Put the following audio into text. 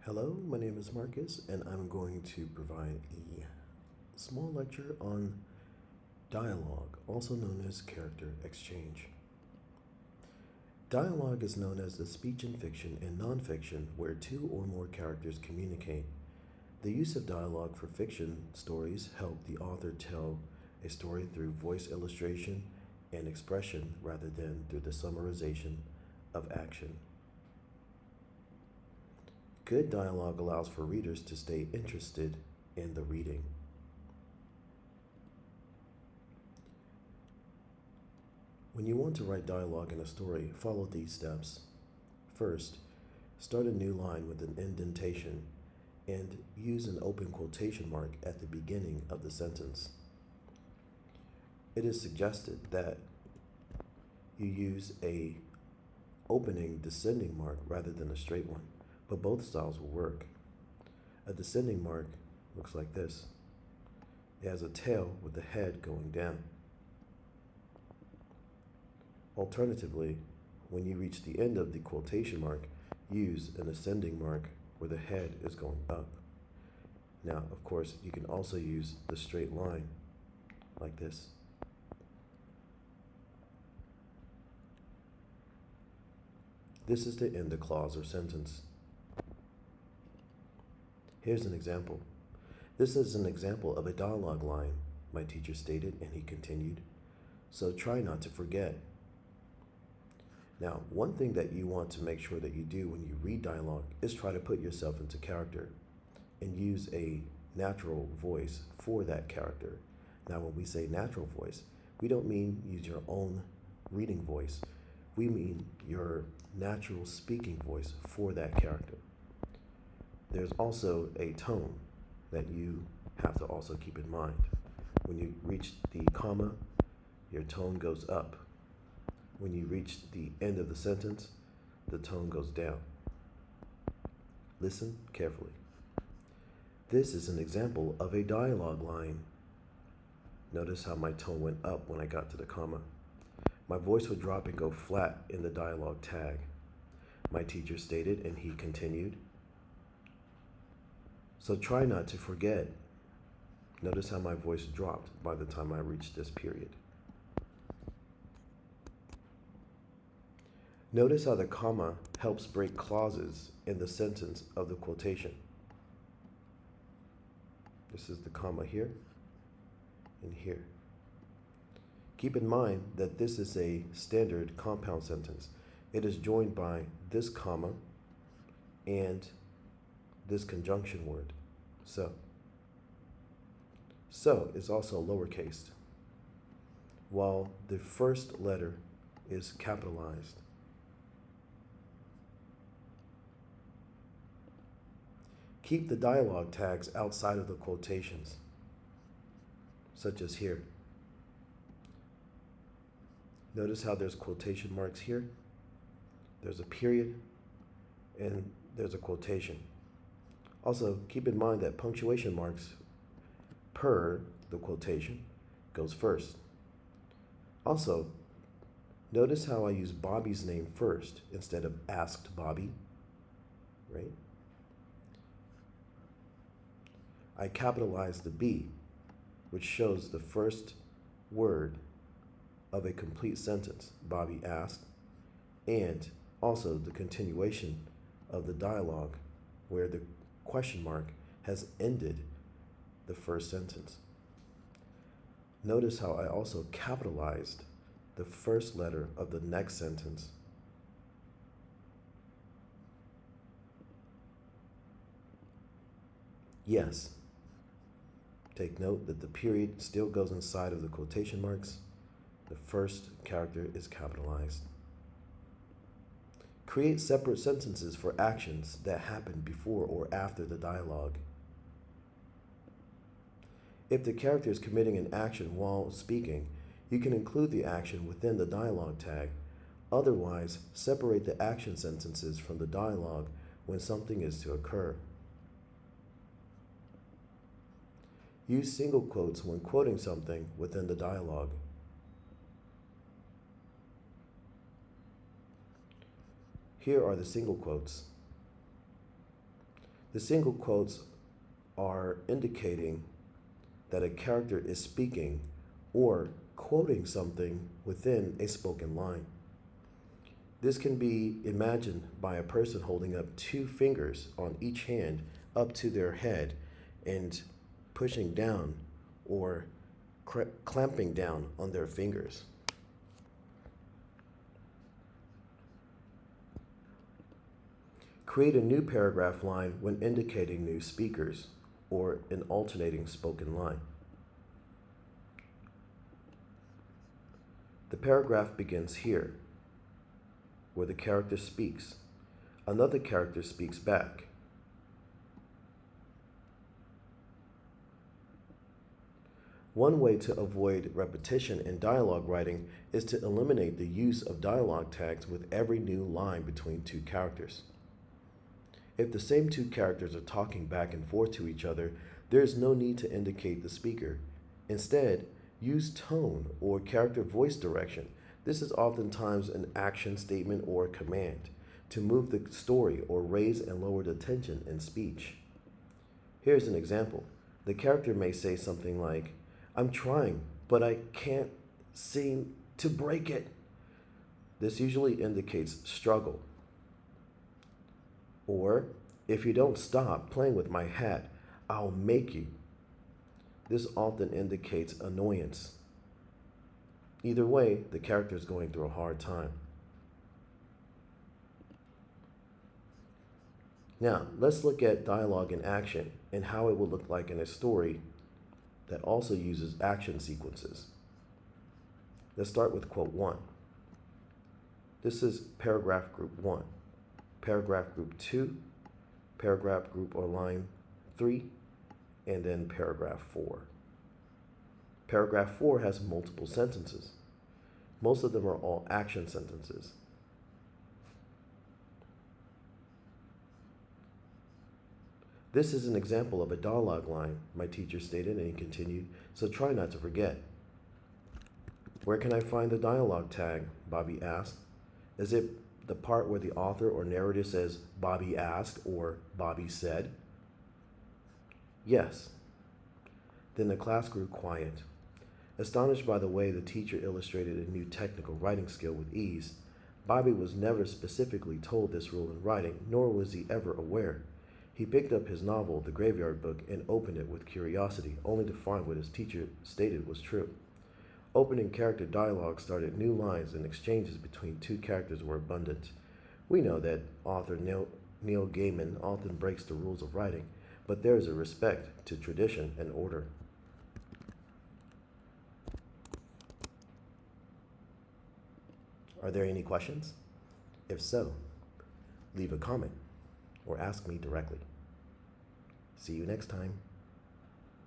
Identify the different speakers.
Speaker 1: Hello, my name is Marcus, and I'm going to provide a small lecture on dialogue, also known as character exchange. Dialogue is known as the speech in fiction and nonfiction where two or more characters communicate. The use of dialogue for fiction stories help the author tell a story through voice illustration and expression rather than through the summarization of action. Good dialogue allows for readers to stay interested in the reading. When you want to write dialogue in a story, follow these steps. First, start a new line with an indentation and use an open quotation mark at the beginning of the sentence. It is suggested that you use a opening descending mark rather than a straight one, but both styles will work. A descending mark looks like this. It has a tail with the head going down. Alternatively, when you reach the end of the quotation mark, use an ascending mark where the head is going up. Now, of course, you can also use the straight line like this. This is to end a clause or sentence. Here's an example. This is an example of a dialogue line, my teacher stated, and he continued. So try not to forget. Now, one thing that you want to make sure that you do when you read dialogue is try to put yourself into character and use a natural voice for that character. Now, when we say natural voice, we don't mean use your own reading voice. We mean your natural speaking voice for that character. There's also a tone that you have to also keep in mind. When you reach the comma, your tone goes up. When you reach the end of the sentence, the tone goes down. Listen carefully. This is an example of a dialogue line. Notice how my tone went up when I got to the comma. My voice would drop and go flat in the dialogue tag. My teacher stated, and he continued. So try not to forget. Notice how my voice dropped by the time I reached this period. Notice how the comma helps break clauses in the sentence of the quotation. This is the comma here and here. Keep in mind that this is a standard compound sentence. It is joined by this comma and this conjunction word, so. So is also lowercase, while the first letter is capitalized. Keep the dialogue tags outside of the quotations, such as here. Notice how there's quotation marks here. There's a period, and there's a quotation. Also, keep in mind that punctuation marks per the quotation goes first. Also, notice how I use Bobby's name first instead of asked Bobby, right? I capitalize the B, which shows the first word of a complete sentence, Bobby asked, and also the continuation of the dialogue where the question mark has ended the first sentence. Notice how I also capitalized the first letter of the next sentence. Yes. Take note that the period still goes inside of the quotation marks. The first character is capitalized. Create separate sentences for actions that happen before or after the dialogue. If the character is committing an action while speaking, you can include the action within the dialogue tag. Otherwise, separate the action sentences from the dialogue when something is to occur. Use single quotes when quoting something within the dialogue. Here are the single quotes. The single quotes are indicating that a character is speaking or quoting something within a spoken line. This can be imagined by a person holding up two fingers on each hand up to their head and pushing down or clamping down on their fingers. Create a new paragraph line when indicating new speakers or an alternating spoken line. The paragraph begins here, where the character speaks. Another character speaks back. One way to avoid repetition in dialogue writing is to eliminate the use of dialogue tags with every new line between two characters. If the same two characters are talking back and forth to each other, there is no need to indicate the speaker. Instead, use tone or character voice direction. This is oftentimes an action statement or a command to move the story or raise and lower the tension in speech. Here's an example. The character may say something like, "I'm trying, but I can't seem to break it." This usually indicates struggle. Or, "If you don't stop playing with my hat, I'll make you." This often indicates annoyance. Either way, the character is going through a hard time. Now, let's look at dialogue in action and how it will look like in a story that also uses action sequences. Let's start with quote 1. This is paragraph group 1, paragraph group 2, paragraph group or line 3, and then paragraph 4. Paragraph 4 has multiple sentences. Most of them are all action sentences. This is an example of a dialogue line, my teacher stated, and he continued, "So try not to forget." "Where can I find the dialogue tag?" Bobby asked. Is it the part where the author or narrator says, "Bobby asked" or "Bobby said"? Yes. Then the class grew quiet. Astonished by the way the teacher illustrated a new technical writing skill with ease, Bobby was never specifically told this rule in writing, nor was he ever aware. He picked up his novel, The Graveyard Book, and opened it with curiosity, only to find what his teacher stated was true. Opening character dialogue started new lines, and exchanges between two characters were abundant. We know that author Neil Gaiman often breaks the rules of writing, but there is a respect to tradition and order. Are there any questions? If so, leave a comment or ask me directly. See you next time.